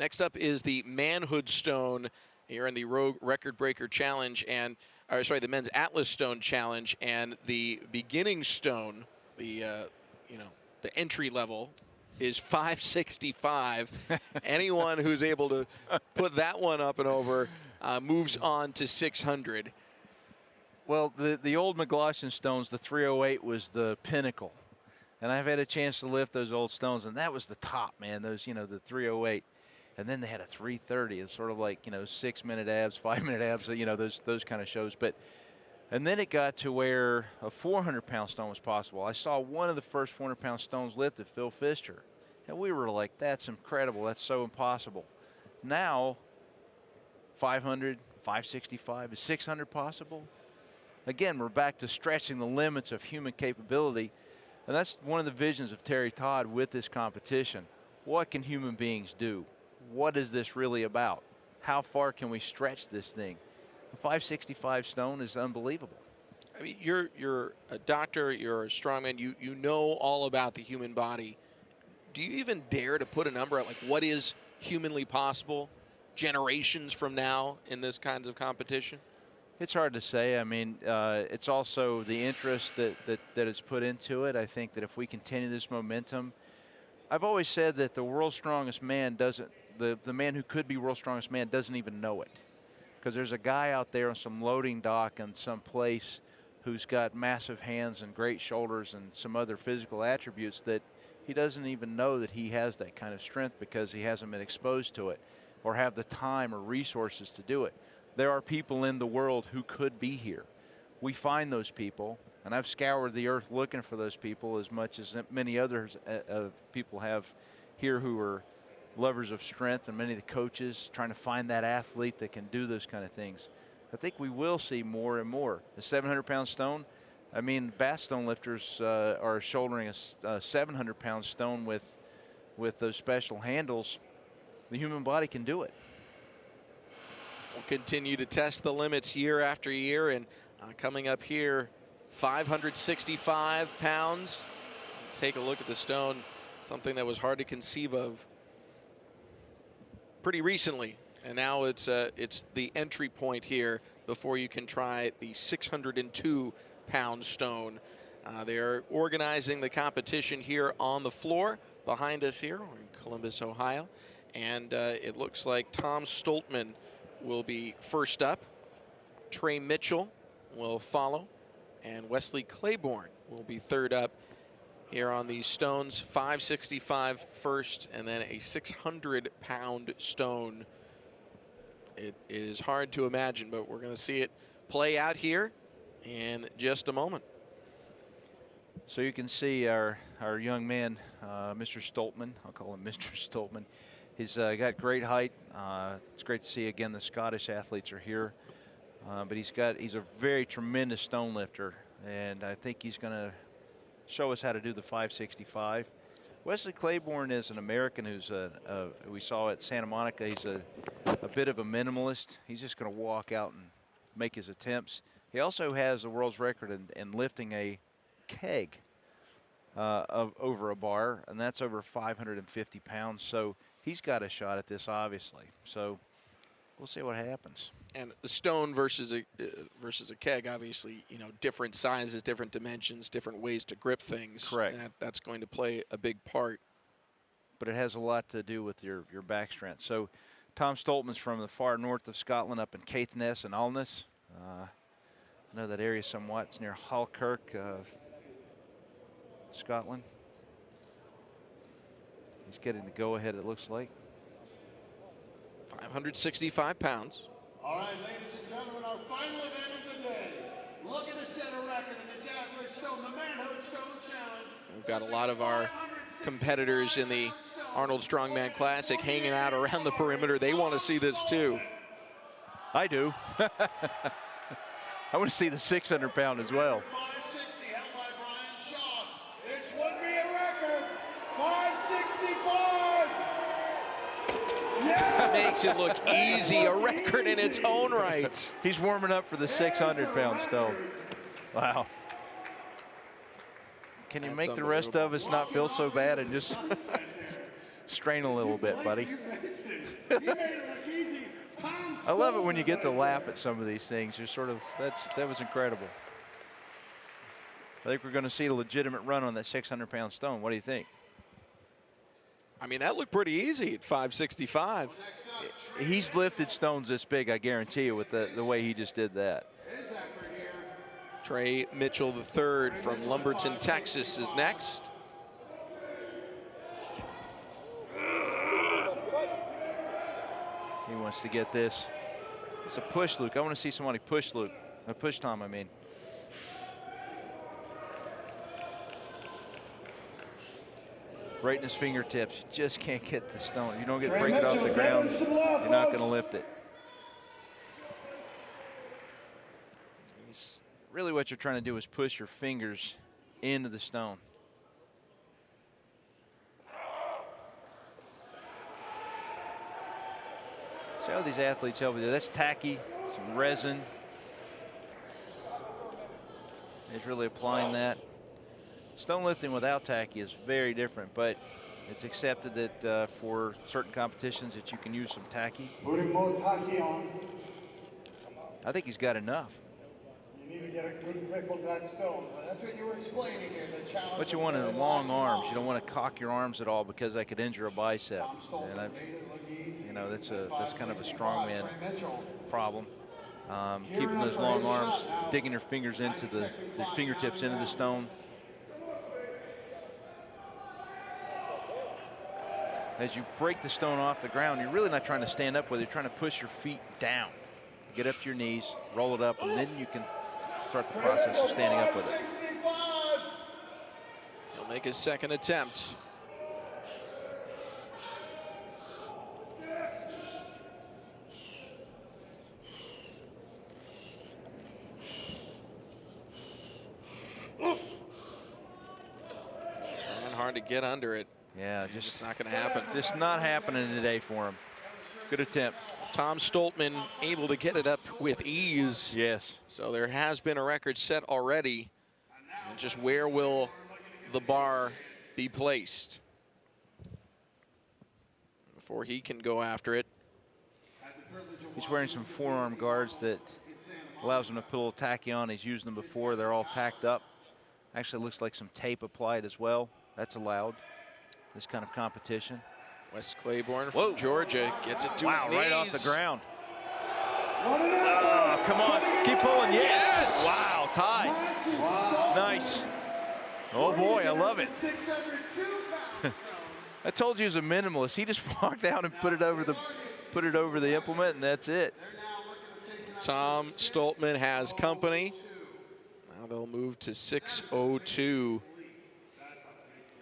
Next up is the Manhood Stone here in the Rogue Record Breaker Challenge, and the Men's Atlas Stone Challenge, and the beginning stone, the the entry level, is 565. Anyone who's able to put that one up and over moves on to 600. Well, the old McGloshin stones, the 308 was the pinnacle. And I've had a chance to lift those old stones, and that was the top, man. Those, the 308. And then they had a 330. It's sort of like, 6-minute abs, 5-minute abs, those kind of shows. And then it got to where a 400-pound stone was possible. I saw one of the first 400-pound stones lifted, Phil Pfister. And we were like, that's incredible. That's so impossible. Now, 500, 565, is 600 possible? Again, we're back to stretching the limits of human capability. And that's one of the visions of Terry Todd with this competition. What can human beings do? What is this really about? How far can we stretch this thing? A 565 stone is unbelievable. I mean, you're a doctor, you're a strongman, you know all about the human body. Do you even dare to put a number at, like, what is humanly possible generations from now in this kind of competition? It's hard to say. I mean, it's also the interest that is put into it. I think that if we continue this momentum, I've always said that the world's strongest man doesn't, the man who could be world's strongest man doesn't even know it. Because there's a guy out there on some loading dock in some place who's got massive hands and great shoulders and some other physical attributes that he doesn't even know that he has that kind of strength because he hasn't been exposed to it or have the time or resources to do it. There are people in the world who could be here. We find those people, and I've scoured the earth looking for those people as much as many others people have here who are lovers of strength, and many of the coaches trying to find that athlete that can do those kind of things. I think we will see more and more. The 700-pound stone, I mean, bath stone lifters are shouldering a 700-pound stone with those special handles. The human body can do it. We'll continue to test the limits year after year, and coming up here, 565 pounds. Let's take a look at the stone, something that was hard to conceive of pretty recently, and now it's the entry point here before you can try the 602-pound stone. They are organizing the competition here on the floor behind us here in Columbus, Ohio, and it looks like Tom Stoltman will be first up. Trey Mitchell will follow, and Wesley Claiborne will be third up here on these stones. 565 first, and then a 600-pound stone. It is hard to imagine, but we're going to see it play out here in just a moment. So you can see our young man, Mr. Stoltman. I'll call him Mr. Stoltman. He's got great height. It's great to see again the Scottish athletes are here, but he's a very tremendous stone lifter, and I think he's going to show us how to do the 565. Wesley Claiborne is an American who's we saw at Santa Monica. He's a bit of a minimalist. He's just going to walk out and make his attempts. He also has the world's record in lifting a keg over a bar, and that's over 550 pounds. So he's got a shot at this, obviously. So we'll see what happens. And the stone versus a keg, obviously, different sizes, different dimensions, different ways to grip things. Correct. That's going to play a big part. But it has a lot to do with your back strength. So Tom Stoltman's from the far north of Scotland, up in Caithness and Alness. I know that area somewhat. It's near Falkirk, Scotland. He's getting the go-ahead, it looks like. 565 pounds. All right, ladies and gentlemen, our final event of the day. Looking to set a record in this Atlas Stone, the Manhood Stone Challenge. We've got a lot of our competitors in the Arnold Strongman Classic hanging out around the perimeter. They want to see this too. I do. I want to see the 600-pound as well. 560 held by Brian Shaw. This would be a record. 565. Yes! Makes it look easy, a record in its own right. He's warming up for the 600-pound stone. Wow. Can you make the rest of us not feel so bad and just Strain a little bit, buddy. You missed it. You made it look easy. Tom I love it when you Stoltman get to right laugh there. at some of these things. You're sort of, that was incredible. I think we're going to see a legitimate run on that 600-pound stone. What do you think? I mean, that looked pretty easy at 565. He's lifted stones this big, I guarantee you, with the way he just did that. His effort here. Trey Mitchell III from Lumberton, Texas is next. He wants to get this. It's a push, Luke. I want to see somebody push Luke. Push Tom, I mean. Right in his fingertips. You just can't get the stone. You don't get break it off the ground, you're not going to lift it. Really what you're trying to do is push your fingers into the stone. See how these athletes help you. That's tacky, some resin. He's really applying that. Stone lifting without tacky is very different, but it's accepted that for certain competitions that you can use some tacky. Putting more tacky on. I think he's got enough. You need to get a good grip on that stone. That's what you were explaining here, the challenge. What you want is long arms. You don't want to cock your arms at all because that could injure a bicep. And you know, that's kind of a strongman problem. Keeping those long arms, digging your fingers into the fingertips into the stone. As you break the stone off the ground, you're really not trying to stand up with it. You're trying to push your feet down. Get up to your knees, roll it up, and then you can start the process of standing up with it. He'll make his second attempt. And hard to get under it. Yeah, Just not going to happen. Just not happening today for him. Good attempt. Tom Stoltman able to get it up with ease. Yes. So there has been a record set already. And just where will the bar be placed before he can go after it? He's wearing some forearm guards that allows him to put a little tacky on. He's used them before. They're all tacked up. Actually looks like some tape applied as well. That's allowed. This kind of competition. Wes Claiborne from Georgia gets it to his knees. Right off the ground. Oh, come on, keep pulling, yes! Wow, tied. Nice. Oh boy, I love it. I told you he was a minimalist. He just walked down and put it over the implement, and that's it. Tom Stoltman has company. Now they'll move to 6:02.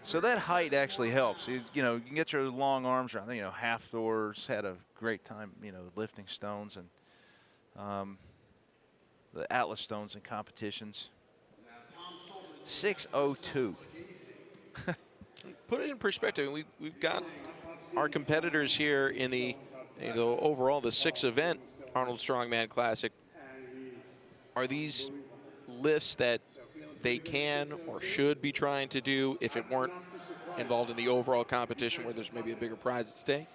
So that height actually helps. You know, you can get your long arms around. You know, Half Thor's had a great time, you know, lifting stones and the Atlas stones in competitions. 6:02. Put it in perspective. We've got our competitors here in the, you know, overall the 6th event Arnold Strongman Classic. Are these lifts that they can or should be trying to do if it weren't involved in the overall competition where there's maybe a bigger prize at stake?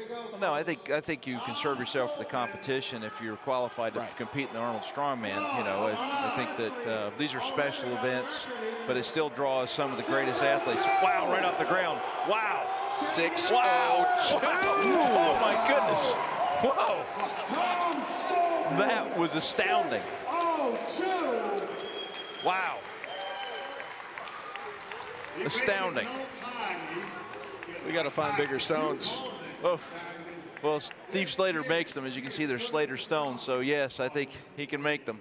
Well, no, I think you can serve yourself for the competition if you're qualified to compete in the Arnold Strongman. You know, I think that these are special events, but it still draws some of the greatest athletes. Wow, right off the ground. Wow. 6:02. Wow. Oh my goodness. Whoa. That was astounding. Wow. Astounding. We got to find bigger stones. Oh. Well, Steve Slater makes them. As you can see, they're Slater stones. So, yes, I think he can make them.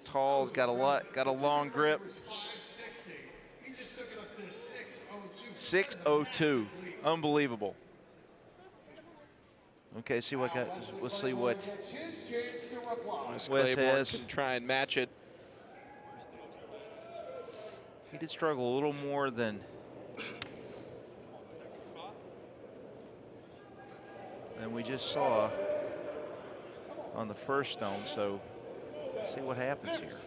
Tall, got a long grip. 6:02. Unbelievable. Okay, see what let's see what Wes Wes Claiborne has. can try and match it. He did struggle a little more than we just saw on the first stone. So let's see what happens here.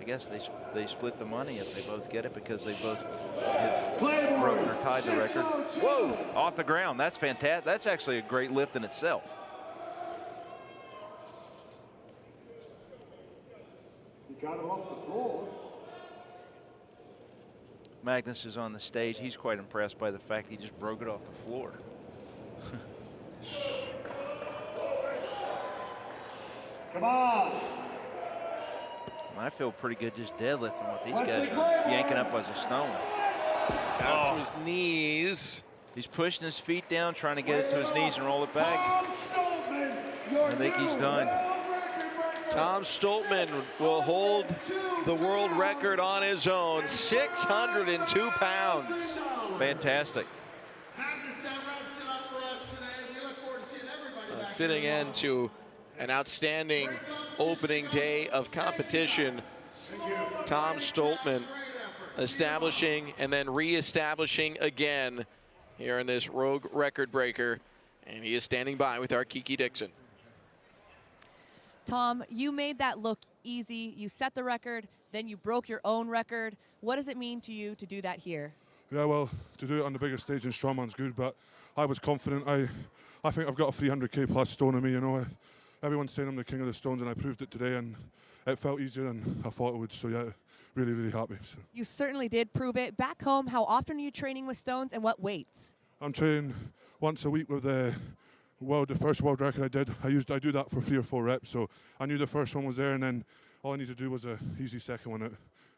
guess they split the money if they both get it, because they both have broken or tied the record. Whoa, off the ground. That's fantastic. That's actually a great lift in itself. He got him off the floor. Magnus is on the stage. He's quite impressed by the fact he just broke it off the floor. Come on. I feel pretty good just deadlifting what these guys are yanking up as a stone. Out to his knees. He's pushing his feet down, trying to get it to his knees and roll it back. I think he's done. Tom Stoltman will hold the world record on his own, 602 pounds. Fantastic. Fitting end to an outstanding opening day of competition. Tom Stoltman establishing and then re-establishing again here in this Rogue record breaker. And he is standing by with our Kiki Dixon. Tom, you made that look easy. You set the record, then you broke your own record. What does it mean to you to do that here? Yeah, well, to do it on the biggest stage in Strongman's good, but I was confident. I think I've got a 300k plus stone in me, you know. Everyone's saying I'm the king of the stones, and I proved it today, and it felt easier than I thought it would. So yeah, really, really happy. So. You certainly did prove it. Back home, how often are you training with stones and what weights? I'm training once a week with the first world record I did. I do that for 3 or 4 reps, so I knew the first one was there, and then all I needed to do was a easy second one. It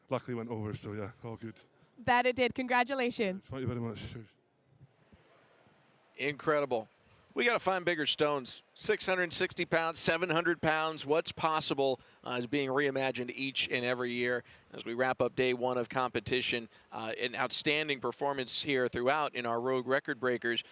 luckily went over, so yeah, all good. That it did. Congratulations. Thank you very much. Cheers. Incredible. We got to find bigger stones. 660 pounds, 700 pounds. What's possible is being reimagined each and every year as we wrap up day 1 of competition. An outstanding performance here throughout in our Rogue record breakers.